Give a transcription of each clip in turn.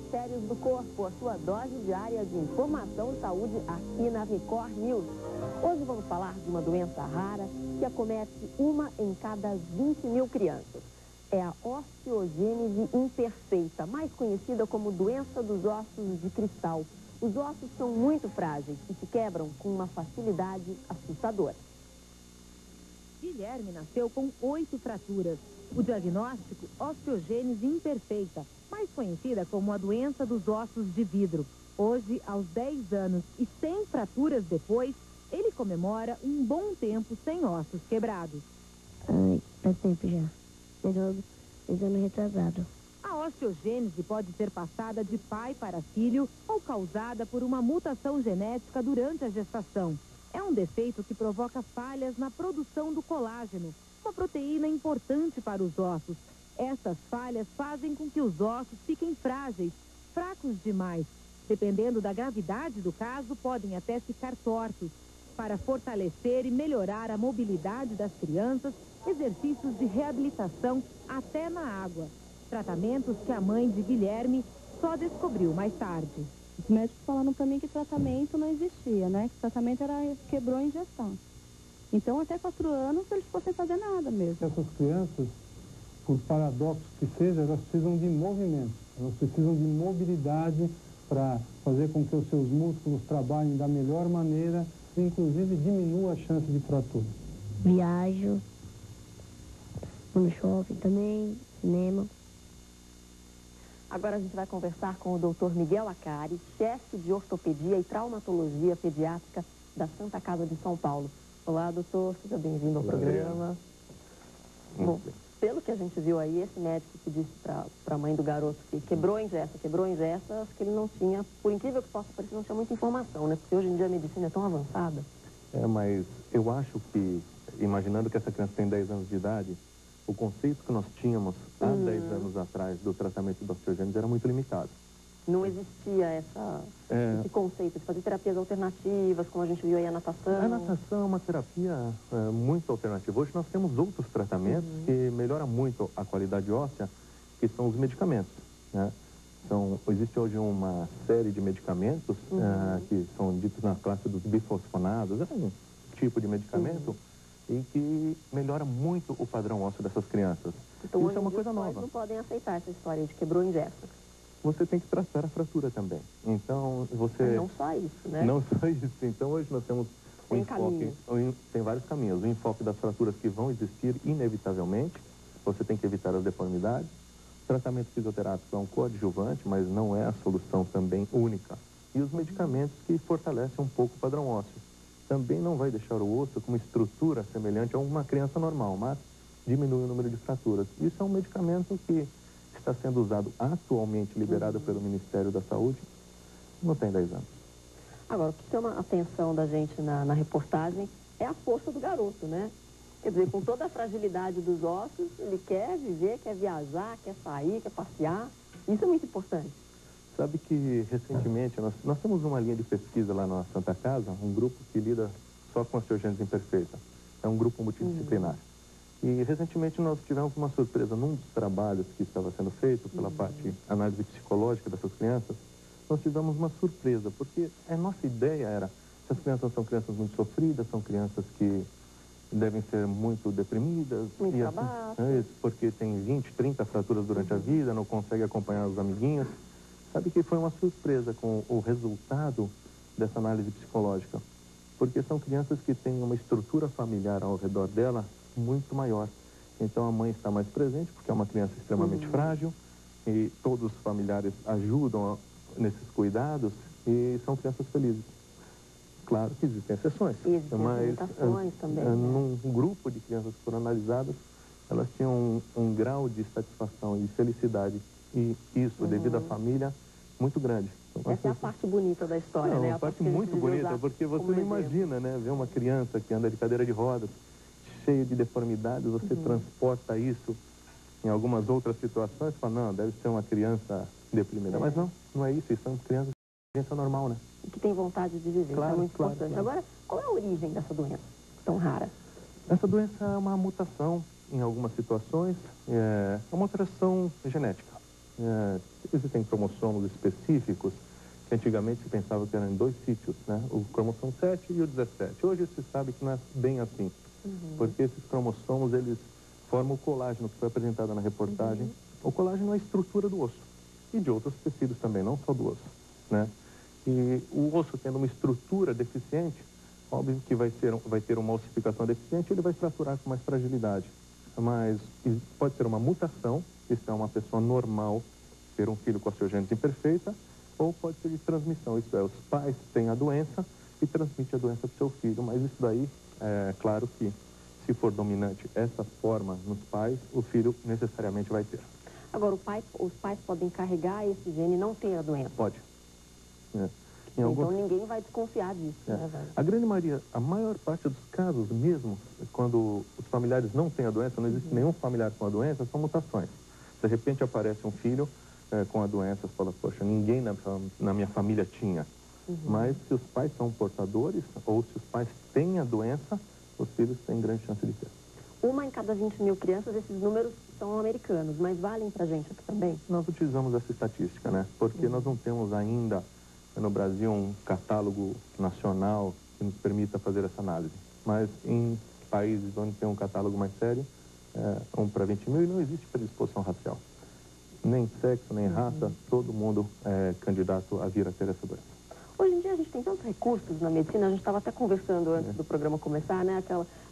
Mistérios do Corpo, a sua dose diária de informação e saúde aqui na Record News. Hoje vamos falar de uma doença rara que acomete uma em cada 20 mil crianças. É a osteogênese imperfeita, mais conhecida como doença dos ossos de cristal. Os ossos são muito frágeis e se quebram com uma facilidade assustadora. Guilherme nasceu com 8 fraturas. O diagnóstico, osteogênese imperfeita, mais conhecida como a doença dos ossos de vidro. Hoje, aos 10 anos e 100 fraturas depois, ele comemora um bom tempo sem ossos quebrados. Ai, faz tempo já. Exame retrasado. A osteogênese pode ser passada de pai para filho ou causada por uma mutação genética durante a gestação. É um defeito que provoca falhas na produção do colágeno, uma proteína importante para os ossos. Essas falhas fazem com que os ossos fiquem frágeis, fracos demais. Dependendo da gravidade do caso, podem até ficar tortos. Para fortalecer e melhorar a mobilidade das crianças, exercícios de reabilitação até na água. Tratamentos que a mãe de Guilherme só descobriu mais tarde. Os médicos falaram para mim que tratamento não existia, né? Que o tratamento era quebrou a injeção. Então, até 4 anos, ele ficou sem fazer nada mesmo. Essas crianças, por paradoxo que seja, elas precisam de movimento. Elas precisam de mobilidade para fazer com que os seus músculos trabalhem da melhor maneira, inclusive diminua a chance de fratura. Viajo, vou no shopping também, cinema. Agora a gente vai conversar com o Dr. Miguel Acari, chefe de ortopedia e traumatologia pediátrica da Santa Casa de São Paulo. Olá, doutor, seja bem-vindo ao programa. Bom, pelo que a gente viu aí, esse médico que disse para a mãe do garoto que quebrou a ingesta, acho que ele não tinha, por incrível que possa parecer, não tinha muita informação, né? Porque hoje em dia a medicina é tão avançada. Mas eu acho que, imaginando que essa criança tem 10 anos de idade, o conceito que nós tínhamos há 10 anos atrás do tratamento da osteogênese era muito limitado. Não existia esse conceito de fazer terapias alternativas, como a gente viu aí a natação. A natação é uma terapia muito alternativa. Hoje nós temos outros tratamentos que melhoram muito a qualidade óssea, que são os medicamentos, né? Existe hoje uma série de medicamentos que são ditos na classe dos bifosfonados, é um tipo de medicamento e que melhora muito o padrão ósseo dessas crianças. Então, isso é uma coisa nova. Os pais não podem aceitar essa história de quebrou ingesta. Você tem que tratar a fratura também. Então, você... Não só isso, né? Não só isso. Então, hoje nós temos um enfoque... Tem vários caminhos. O enfoque das fraturas que vão existir inevitavelmente. Você tem que evitar as deformidades. O tratamento fisioterapico é um coadjuvante, mas não é a solução também única. E os medicamentos que fortalecem um pouco o padrão ósseo. Também não vai deixar o osso com uma estrutura semelhante a uma criança normal, mas diminui o número de fraturas. Isso é um medicamento que está sendo usado atualmente, liberado pelo Ministério da Saúde, não tem 10 anos. Agora, o que chama a atenção da gente na reportagem é a força do garoto, né? Quer dizer, com toda a fragilidade dos ossos, ele quer viver, quer viajar, quer sair, quer passear. Isso é muito importante. Sabe que, recentemente, nós temos uma linha de pesquisa lá na Santa Casa, um grupo que lida só com osteogênese imperfeita. É um grupo multidisciplinar. E, recentemente, nós tivemos uma surpresa num dos trabalhos que estava sendo feito pela parte análise psicológica dessas crianças. Nós tivemos uma surpresa, porque a nossa ideia era, essas crianças são crianças muito sofridas, são crianças que devem ser muito deprimidas. Muito assim, porque tem 20, 30 fraturas durante a vida, não consegue acompanhar os amiguinhos. Sabe que foi uma surpresa com o resultado dessa análise psicológica, porque são crianças que têm uma estrutura familiar ao redor dela muito maior. Então a mãe está mais presente, porque é uma criança extremamente frágil, e todos os familiares ajudam nesses cuidados, e são crianças felizes. Claro que existem exceções, mas também, num grupo de crianças que foram analisadas, elas tinham um grau de satisfação e de felicidade, e isso, devido à família, muito grande. Então, essa é a parte bonita da história, né? É uma parte muito bonita, porque você não imagina, né? Ver uma criança que anda de cadeira de rodas, cheia de deformidades, você transporta isso em algumas outras situações, fala, não, deve ser uma criança deprimida. Mas não é isso, são crianças de criança normal, né? E que tem vontade de viver, claro, isso é muito importante. Claro. Agora, qual é a origem dessa doença tão rara? Essa doença é uma mutação em algumas situações, é uma alteração genética. existem cromossomos específicos que antigamente se pensava que eram em 2 sítios, né? O cromossomo 7 e o 17. Hoje se sabe que não é bem assim, porque esses cromossomos, eles formam o colágeno, que foi apresentado na reportagem. O colágeno é a estrutura do osso e de outros tecidos também, não só do osso, né? E o osso tendo uma estrutura deficiente, óbvio que vai ter uma ossificação deficiente, ele vai fraturar com mais fragilidade. Mas pode ser uma mutação, isso é uma pessoa normal ter um filho com a osteogênese imperfeita, ou pode ser de transmissão, isso é, os pais têm a doença e transmitem a doença para o seu filho, mas isso daí, é claro que se for dominante essa forma nos pais, o filho necessariamente vai ter. Agora, os pais podem carregar esse gene e não ter a doença? Pode. Então ninguém vai desconfiar disso, né, velho? A grande maioria, a maior parte dos casos mesmo, quando os familiares não têm a doença, não existe nenhum familiar com a doença, são mutações. De repente aparece um filho com a doença, você fala, poxa, ninguém na minha família tinha. Mas se os pais são portadores, ou se os pais têm a doença, os filhos têm grande chance de ter. 1 em cada 20 mil crianças, esses números são americanos, mas valem pra gente aqui também? Nós utilizamos essa estatística, né? Porque nós não temos ainda no Brasil um catálogo nacional que nos permita fazer essa análise. Mas em países onde tem um catálogo mais sério, 1 para 20 mil, e não existe predisposição racial. Nem sexo, nem raça, todo mundo é candidato a vir a ter essa doença. Hoje em dia a gente tem tantos recursos na medicina, a gente estava até conversando antes do programa começar, né?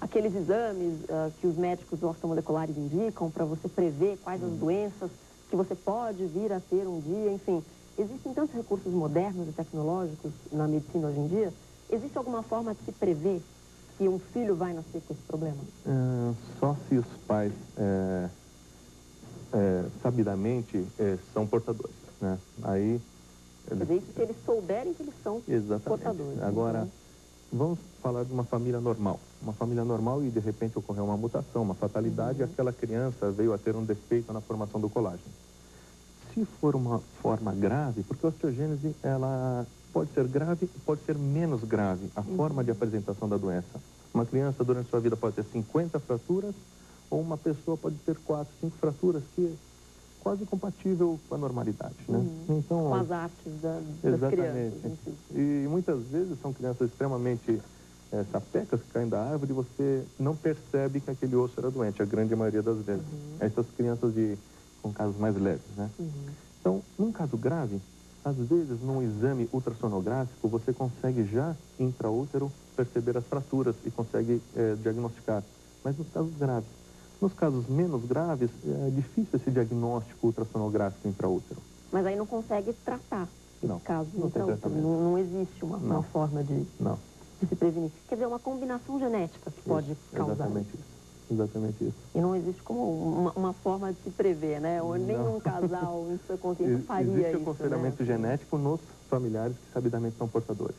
Aqueles exames que os médicos ortomoleculares indicam para você prever quais as doenças que você pode vir a ter um dia, enfim. Existem tantos recursos modernos e tecnológicos na medicina hoje em dia. Existe alguma forma de se prever que um filho vai nascer com esse problema? Só se os pais sabidamente são portadores, né? Aí Quer dizer, isso se eles souberem que eles são portadores. Agora, vamos falar de uma família normal. Uma família normal e, de repente, ocorreu uma mutação, uma fatalidade, e aquela criança veio a ter um defeito na formação do colágeno. Se for uma forma grave, porque a osteogênese, ela pode ser grave e pode ser menos grave, a forma de apresentação da doença. Uma criança, durante sua vida, pode ter 50 fraturas, ou uma pessoa pode ter 4, 5 fraturas, que é quase compatível com a normalidade, né? Então, com as artes das exatamente. crianças. E muitas vezes são crianças extremamente sapecas que caem da árvore e você não percebe que aquele osso era doente, a grande maioria das vezes. Essas crianças com casos mais leves, né? Então, num caso grave, às vezes, num exame ultrassonográfico, você consegue já, intraútero, perceber as fraturas e consegue diagnosticar. Mas nos casos graves. Nos casos menos graves, é difícil esse diagnóstico ultrassonográfico intraútero. Mas aí não consegue tratar esse caso intraútero. Não existe uma forma de se prevenir. Quer dizer, uma combinação genética que pode causar. Exatamente isso. E não existe como uma forma de se prever, né? Ou nenhum casal em sua consciência faria isso. Existe o aconselhamento genético nos familiares que sabidamente são portadores.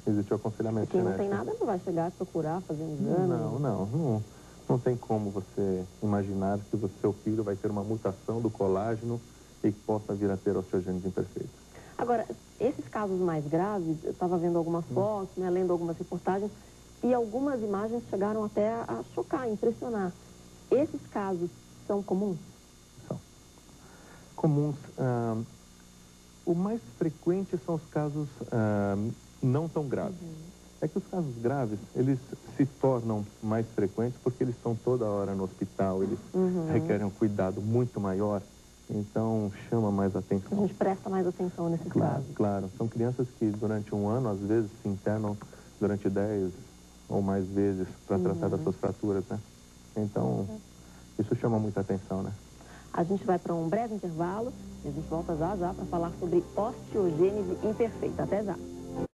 Existe o aconselhamento genético. Quem não tem nada não vai chegar a procurar, fazer um exame. Não tem como você imaginar que o seu filho vai ter uma mutação do colágeno e que possa vir a ter osteogênese imperfeita. Agora, esses casos mais graves, eu estava vendo algumas fotos, né, lendo algumas reportagens, e algumas imagens chegaram até a chocar, a impressionar. Esses casos são comuns? São. Comuns. O mais frequente são os casos não tão graves. É que os casos graves, eles se tornam mais frequentes porque eles estão toda hora no hospital, eles requerem um cuidado muito maior, então chama mais atenção. A gente presta mais atenção nesses casos. Claro, são crianças que durante um ano, às vezes, se internam durante 10 ou mais vezes para tratar das suas fraturas, né? Então, isso chama muita atenção, né? A gente vai para um breve intervalo e a gente volta já para falar sobre osteogênese imperfeita. Até já!